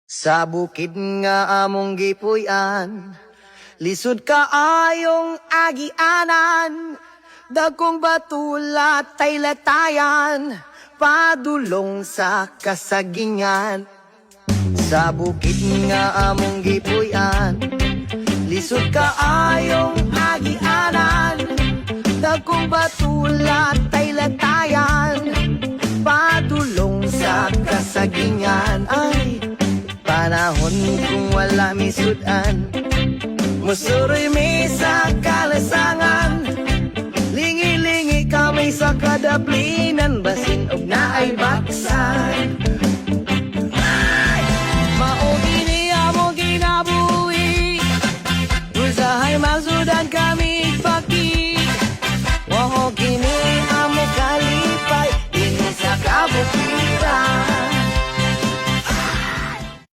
Sa bukid nga among gipuy-an, lisod kaayong agianan, dagkong batulat tay latayan, padulong sa kasagingan. Sa bukid nga among gipuy-an, lisod kaayong agianan, dagkong batulat tay latayan, padulong sa kasagingan. Ay, panahon kung wala misudan, musuroy mi sa kalasangan, lingi-lingi kami sa kadaplinan, basin og naay baksan.